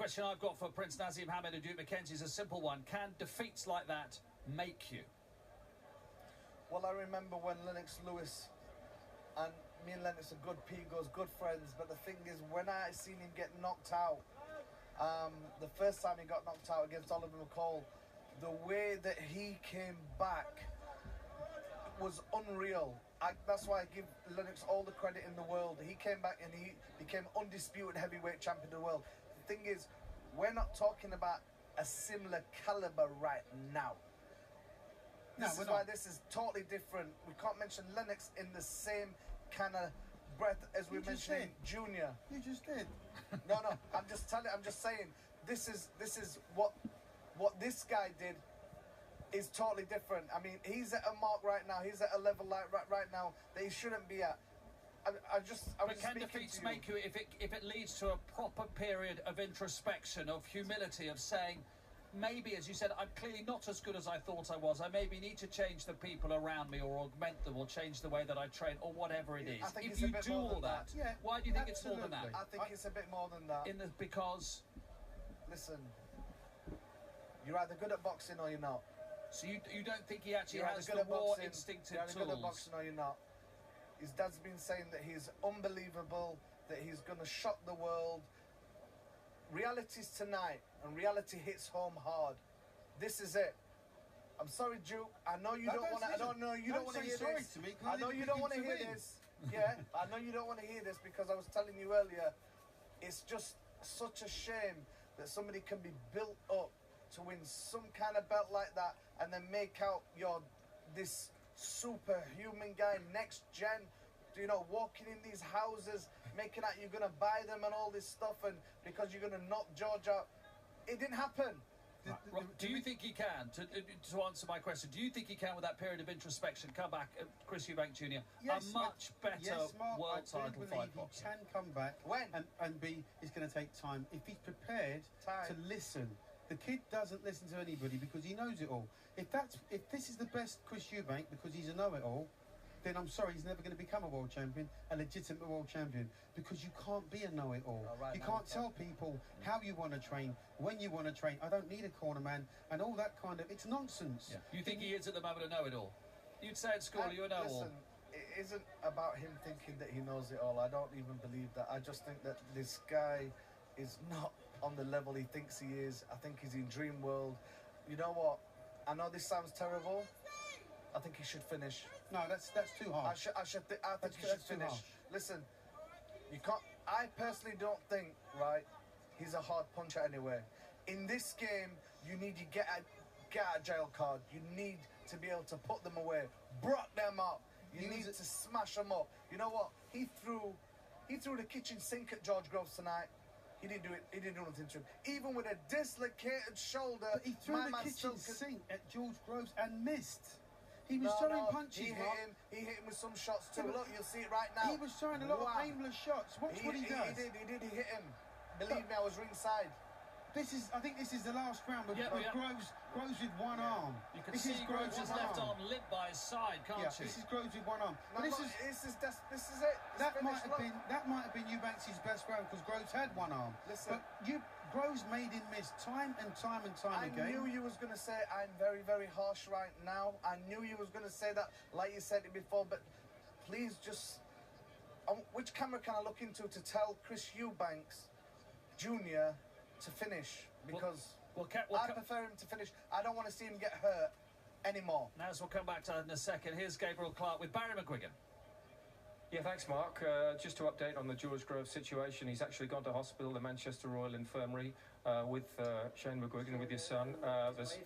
question I've got for Prince Naseem Hamed and Duke McKenzie is a simple one. Can defeats like that make you? Well, I remember when Lennox Lewis, and me and Lennox are good Pigos, good friends, but the thing is, when I seen him get knocked out, the first time he got knocked out against Oliver McCall, the way that he came back was unreal. That's why I give Lennox all the credit in the world. He came back and he became undisputed heavyweight champion of the world. The thing is, we're not talking about a similar caliber right now. This is why this is totally different. We can't mention Lennox in the same kind of breath as we mentioned Junior. You just did. No, I'm just saying this is what this guy did is totally different. I mean, he's at a mark right now. He's at a level like right now that he shouldn't be at. But can defeats make you if it leads to a proper period of introspection, of humility, of saying, maybe, as you said, I'm clearly not as good as I thought I was. I maybe need to change the people around me, or augment them, or change the way that I train, or whatever it is. I think if you do all that, why do you think it's more than that? I think it's a bit more than that. Because, listen, you're either good at boxing or you're not. So you don't think he actually has the more instinctive tools? You're either good at boxing or you're not. His dad's been saying that he's unbelievable, that he's going to shock the world. Reality's tonight, and reality hits home hard. This is it. I'm sorry, Duke. I know you don't want to. I don't know you don't want to hear this. I know you don't want to hear this. Yeah, I know you don't want to hear this because I was telling you earlier. It's just such a shame that somebody can be built up to win some kind of belt like that and then make out you're this superhuman guy, next gen, you know, walking in these houses, making out you're going to buy them and all this stuff, and because you're going to knock George out. It didn't happen. Do you think he can, to answer my question, do you think he can, with that period of introspection, come back, Chris Eubank Jr., a much better world title fight boxer? He can come back. When? It's going to take time. If he's prepared to listen. The kid doesn't listen to anybody because he knows it all. If this is the best Chris Eubank because he's a know-it-all, then I'm sorry, he's never going to become a world champion, a legitimate world champion, because you can't be a know-it-all. You can't tell people how you want to train, when you want to train. I don't need a corner man and all that kind of... It's nonsense. Yeah. You think he is at the moment a know-it-all? You'd say at school you're a know-it-all. Listen, it isn't about him thinking that he knows it all. I don't even believe that. I just think that this guy is not on the level he thinks he is. I think he's in dream world. You know what? I know this sounds terrible. I think he should finish. No, that's too harsh. I think he should finish. Listen, you can't. I personally don't think, right, he's a hard puncher anyway. In this game, you need to get out of jail card. You need to be able to put them away, block them up. You need to smash them up. You know what? He threw the kitchen sink at George Groves tonight. He didn't do it. He didn't do nothing to him. Even with a dislocated shoulder, but he threw the kitchen sink at George Groves and missed. He was throwing punches. He hit him with some shots too. Look, you'll see it right now. He was throwing a lot of aimless shots. Watch what he does. He did. He hit him. Believe me, I was ringside. I think this is the last round with Groves with one arm. You can see Groves' left arm limp by his side, can't you? This is Groves with one arm. No, this is it. That might have been Eubanks' best round because Groves had one arm. Listen, but Groves made him miss time and time again. I knew you was going to say I'm very, very harsh right now. I knew you was going to say that, like you said it before. But please, just which camera can I look into to tell Chris Eubanks Jr. to finish? Because I prefer him to finish. I don't want to see him get hurt anymore. Naz, we'll come back to that in a second. Here's Gabriel Clark with Barry McGuigan. Yeah, thanks, Mark. Just to update on the George Groves situation, he's actually gone to hospital, the Manchester Royal Infirmary, with Shane McGuigan, with your son. There's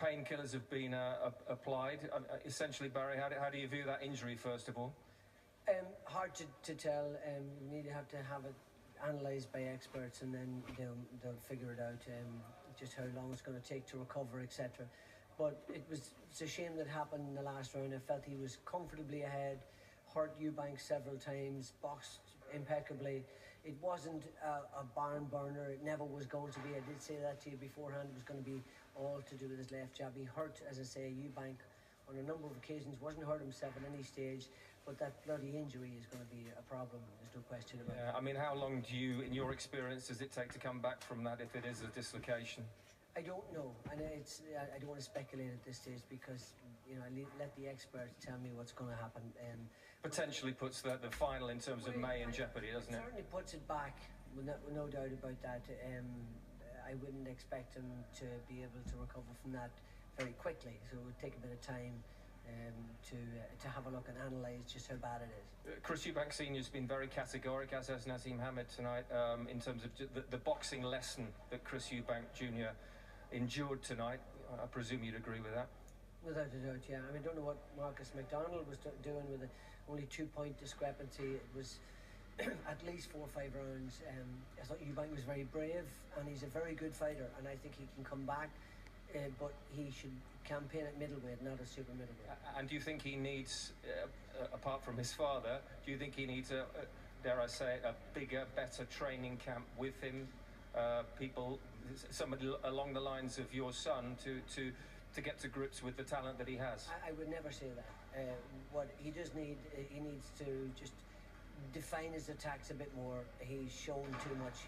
painkillers have been applied. Essentially, Barry, how do you view that injury, first of all? Hard to tell. You have to have it analysed by experts, and then they'll figure it out, just how long it's going to take to recover, etc. But it's a shame that happened in the last round. I felt he was comfortably ahead, hurt Eubank several times, boxed impeccably. It wasn't a barn burner. It never was going to be. I did say that to you beforehand. It was going to be all to do with his left jab. He hurt, as I say, Eubank on a number of occasions, wasn't hurt himself at any stage, But that bloody injury is going to be a problem. There's no question about it. Yeah, I mean, how long do you, in your experience, does it take to come back from that if it is a dislocation? I don't know, and I don't want to speculate at this stage because I let the experts tell me what's going to happen. Potentially puts the final in terms of May in jeopardy, doesn't it? Certainly puts it back, with no doubt about that. I wouldn't expect him to be able to recover from that very quickly, so it would take a bit of time to have a look and analyse just how bad it is. Chris Eubank Sr. has been very categoric, as has Naseem Hamed tonight, in terms of the boxing lesson that Chris Eubank Jr. endured tonight. I presume you'd agree with that? Without a doubt, yeah. I mean, I don't know what Marcus McDonald was doing with only 2-point discrepancy. It was at least 4 or 5 rounds. I thought Eubank was very brave, and he's a very good fighter, and I think he can come back. But he should campaign at middleweight, not a super middleweight. And do you think he needs, apart from his father, do you think he needs dare I say, a bigger, better training camp with him? People, somebody along the lines of your son, to get to grips with the talent that he has? I would never say that. What he does need, he needs to just define his attacks a bit more. He's shown too much.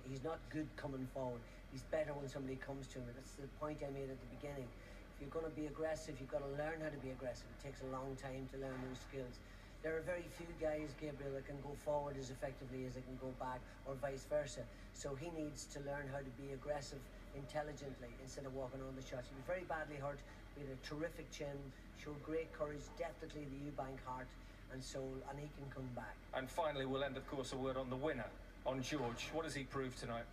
He's not good coming forward. He's better when somebody comes to him. That's the point I made at the beginning. If you're going to be aggressive, you've got to learn how to be aggressive. It takes a long time to learn those skills. There are very few guys, Gabriel, that can go forward as effectively as they can go back, or vice versa. So he needs to learn how to be aggressive intelligently instead of walking on the shots. He was very badly hurt. He had a terrific chin, showed great courage, definitely the Eubank heart and soul, and he can come back. And finally, we'll end, of course, a word on the winner, on George. What does he prove tonight?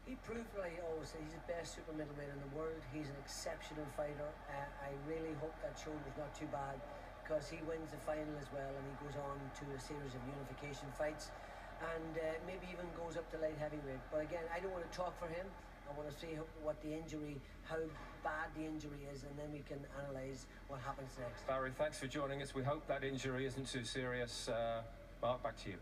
He proved what I always say, he's the best super middleweight in the world. He's an exceptional fighter. I really hope that shoulder's not too bad, because he wins the final as well, and he goes on to a series of unification fights, and maybe even goes up to light heavyweight. But again, I don't want to talk for him. I want to see what the injury, how bad the injury is, and then we can analyse what happens next. Barry, thanks for joining us. We hope that injury isn't too serious. Mark, back to you.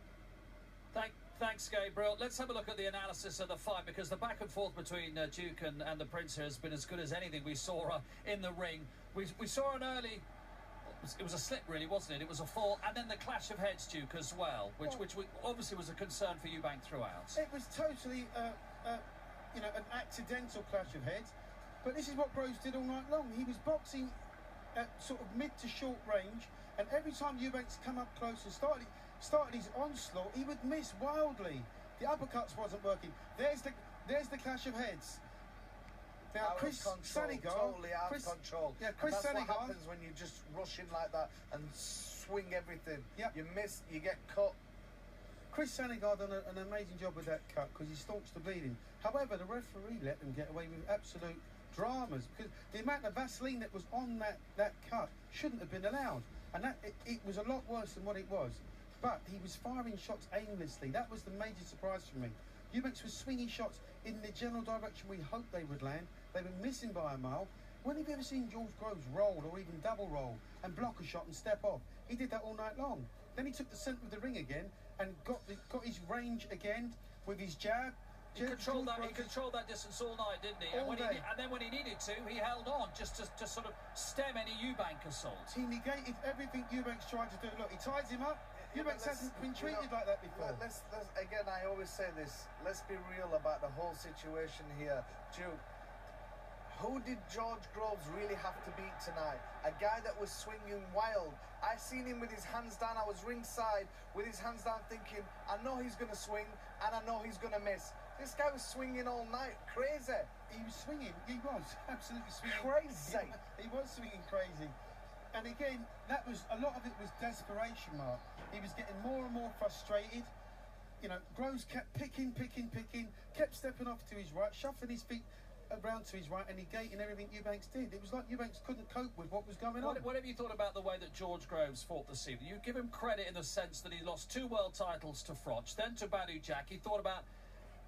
Thanks, Gabriel. Let's have a look at the analysis of the fight, because the back and forth between Duke and the Prince has been as good as anything we saw in the ring. We saw an early... It was a slip, really, wasn't it? It was a fall, and then the clash of heads, Duke, as well, which obviously was a concern for Eubank throughout. It was totally, an accidental clash of heads, but this is what Groves did all night long. He was boxing at sort of mid to short range, and every time Eubank's come up close and started his onslaught, he would miss wildly. The uppercuts wasn't working. There's the clash of heads. Now, Chris Sanigar, totally out of control. Yeah, Chris and that's Sanigar, what happens when you just rush in like that and swing everything. Yep. You miss, you get cut. Chris Sanigar done an amazing job with that cut, because he staunched the bleeding. However, the referee let them get away with absolute dramas, because the amount of Vaseline that was on that cut shouldn't have been allowed, and it was a lot worse than what it was. But he was firing shots aimlessly. That was the major surprise for me. Eubanks was swinging shots in the general direction we hoped they would land. They were missing by a mile. When have you ever seen George Groves roll, or even double roll, and block a shot and step off? He did that all night long. Then he took the centre of the ring again and got his range again with his jab. He controlled that distance all night, didn't he? And then when he needed to, he held on just to sort of stem any Eubank assault. He negated everything Eubanks tried to do. Look, he ties him up. Eubanks hasn't been treated like that before. Let's again, I always say this, let's be real about the whole situation here. Duke, who did George Groves really have to beat tonight? A guy that was swinging wild. I seen him with his hands down. I was ringside with his hands down thinking, I know he's going to swing and I know he's going to miss. This guy was swinging all night. Crazy. He was swinging. He was absolutely swinging. Crazy. He was swinging crazy. And again, a lot of it was desperation, Mark. He was getting more and more frustrated. You know, Groves kept picking, kept stepping off to his right, shuffling his feet around to his right, and negating everything Eubanks did. It was like Eubanks couldn't cope with what was going on. What have you thought about the way that George Groves fought this evening? You give him credit in the sense that he lost 2 world titles to Froch, then to Badu Jack. He thought about,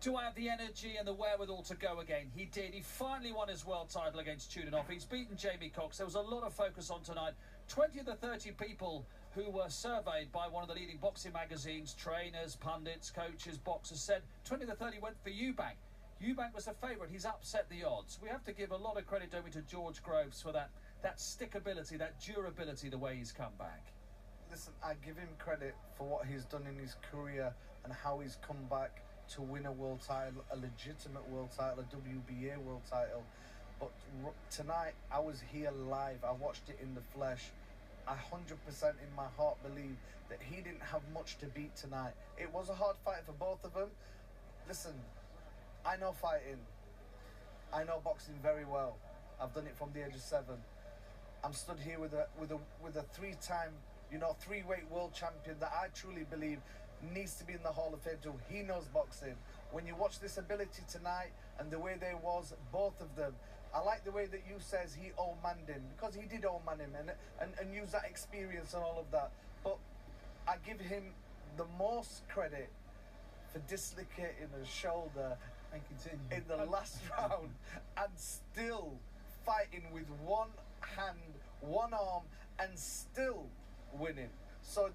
do I have the energy and the wherewithal to go again? He did. He finally won his world title against Tudornoff. He's beaten Jamie Cox. There was a lot of focus on tonight. 20 of the 30 people who were surveyed by one of the leading boxing magazines, trainers, pundits, coaches, boxers, said 20 of the 30 went for Eubank. Eubank was the favourite. He's upset the odds. We have to give a lot of credit, don't we, to George Groves for that stickability, that durability, the way he's come back. listen, I give him credit for what he's done in his career and how he's come back to win a world title, a legitimate world title, a WBA world title. But tonight, I was here live. I watched it in the flesh. I 100% in my heart believe that he didn't have much to beat tonight. It was a hard fight for both of them. Listen, I know fighting. I know boxing very well. I've done it from the age of 7. I'm stood here with a three-time, three-weight world champion that I truly believe needs to be in the Hall of Fame too. He knows boxing. When you watch this ability tonight and the way they was, both of them, I like the way that you says he old-manned him, because he did old-man him and use that experience and all of that. But I give him the most credit for dislocating his shoulder and continue in the last round and still fighting with one hand, one arm, and still winning. So,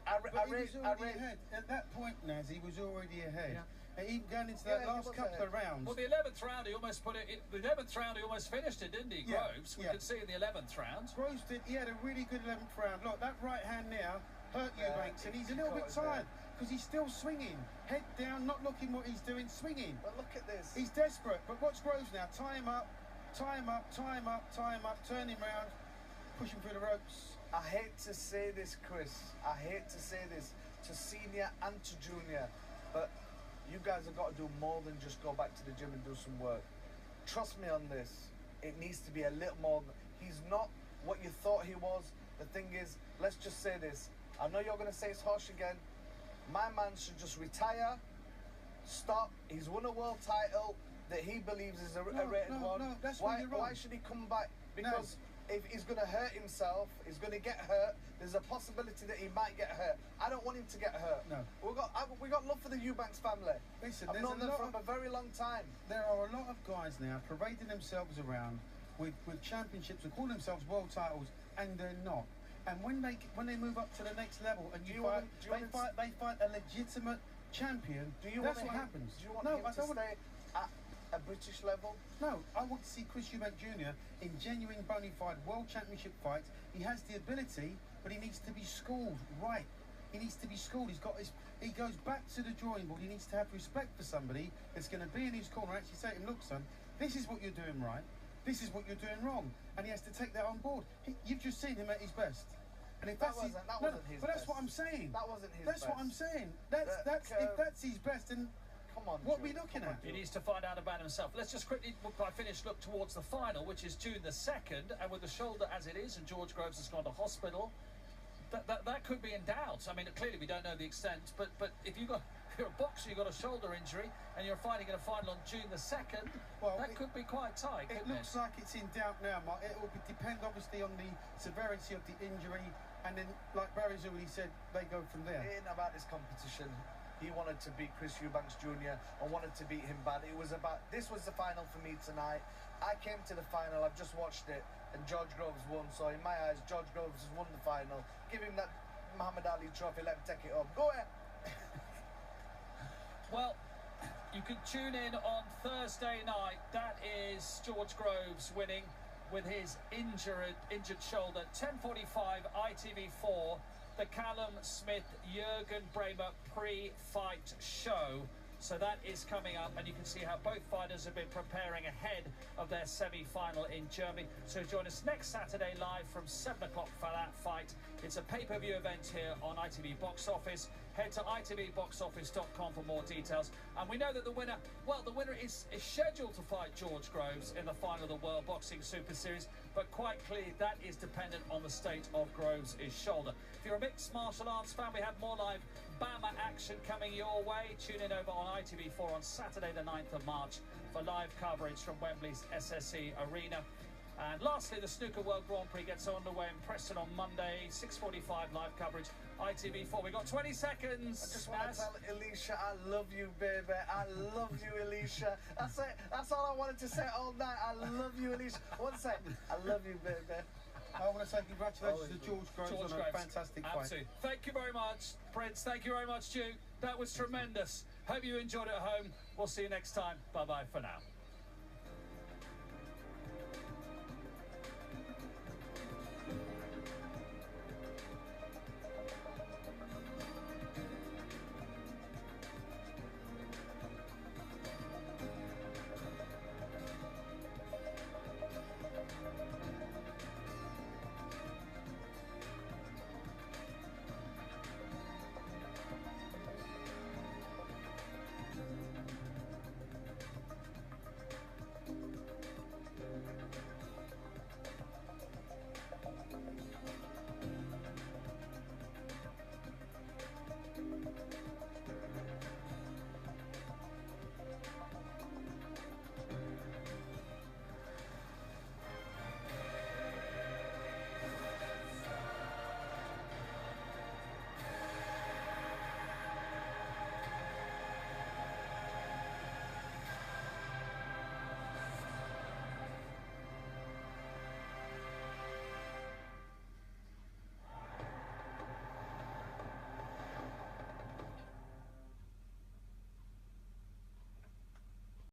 I was already ahead. At that point, Naz, he was already ahead. Yeah. And even going into that last couple of rounds. Well, the 11th round, he almost put it. The 11th round, he almost finished it, didn't he, Groves? We could see in the 11th round. Groves did. He had a really good 11th round. Look, that right hand now hurt Eubanks, and he's a little bit tired because he's still swinging, head down, not looking what he's doing, swinging. But look at this. He's desperate. But watch Groves now. Tie him up, tie him up, tie him up, tie him up, turn him round, push him through the ropes. I hate to say this, Chris. I hate to say this to senior and to junior, but you guys have got to do more than just go back to the gym and do some work. Trust me on this. It needs to be a little more. He's not what you thought he was. The thing is, let's just say this. I know you're going to say it's harsh again. My man should just retire, stop. He's won a world title that he believes is a rated one. No, that's why wrong. should he come back? Because if he's going to hurt himself, he's going to get hurt. There's a possibility that he might get hurt. I don't want him to get hurt. No. We got love for the Eubanks family. Listen, I've known them for a very long time. There are a lot of guys now parading themselves around with championships and call themselves world titles, and they're not. And when they move up to the next level and they fight a legitimate champion, that's what happens. Do you want him to stay at a British level? No, I want to see Chris Eubank Jr. in genuine bona fide world championship fights. He has the ability, but he needs to be schooled right. He needs to be schooled. He goes back to the drawing board. He needs to have respect for somebody that's going to be in his corner and actually say to him, look, son, this is what you're doing right. This is what you're doing wrong. And he has to take that on board. You've just seen him at his best. And if that's wasn't his but that's best. what I'm saying. That wasn't his That's best. what I'm saying. If that's his best, then come on, what are we looking at? He needs to find out about himself. Let's just quickly, by finish, look towards the final, which is June the 2nd, and with the shoulder as it is, and George Groves has gone to hospital, that could be in doubt. I mean, clearly we don't know the extent, but if you're a boxer, you've got a shoulder injury, and you're fighting in a final on June the 2nd, that could be quite tight, couldn't it? Looks like it's in doubt now, Mark. It will depend, obviously, on the severity of the injury, and then, like Barry's already said, they go from there. It ain't about this competition. He wanted to beat Chris Eubanks Jr. and wanted to beat him bad. This was the final for me tonight. I came to the final, I've just watched it, and George Groves won. So in my eyes, George Groves has won the final. Give him that Muhammad Ali trophy, let him take it home. Go ahead. Well, you can tune in on Thursday night. That is George Groves winning with his injured shoulder. 10:45 ITV4, the Callum Smith-Jurgen Bremer pre-fight show. So that is coming up, and you can see how both fighters have been preparing ahead of their semi-final in Germany. So join us next Saturday live from 7 o'clock for that fight. It's a pay-per-view event here on ITV Box Office. Head to itvboxoffice.com for more details. And we know that the winner is scheduled to fight George Groves in the final of the World Boxing Super Series, but quite clearly that is dependent on the state of Groves' shoulder. If you're a mixed martial arts fan, we have more live BAMA action coming your way. Tune in over on ITV4 on Saturday the 9th of March for live coverage from Wembley's SSE Arena. And lastly, the Snooker World Grand Prix gets underway in Preston on Monday, 6:45 live coverage, ITV4. We've got 20 seconds. I just want to tell Alicia, I love you, baby. I love you, Alicia. That's it. That's all I wanted to say all night. I love you, Alicia. One sec. I love you, baby. I want to say congratulations to George Groves on a fantastic fight. Absolutely. Thank you very much, Prince. Thank you very much, Duke. That was tremendous. Hope you enjoyed it at home. We'll see you next time. Bye-bye for now.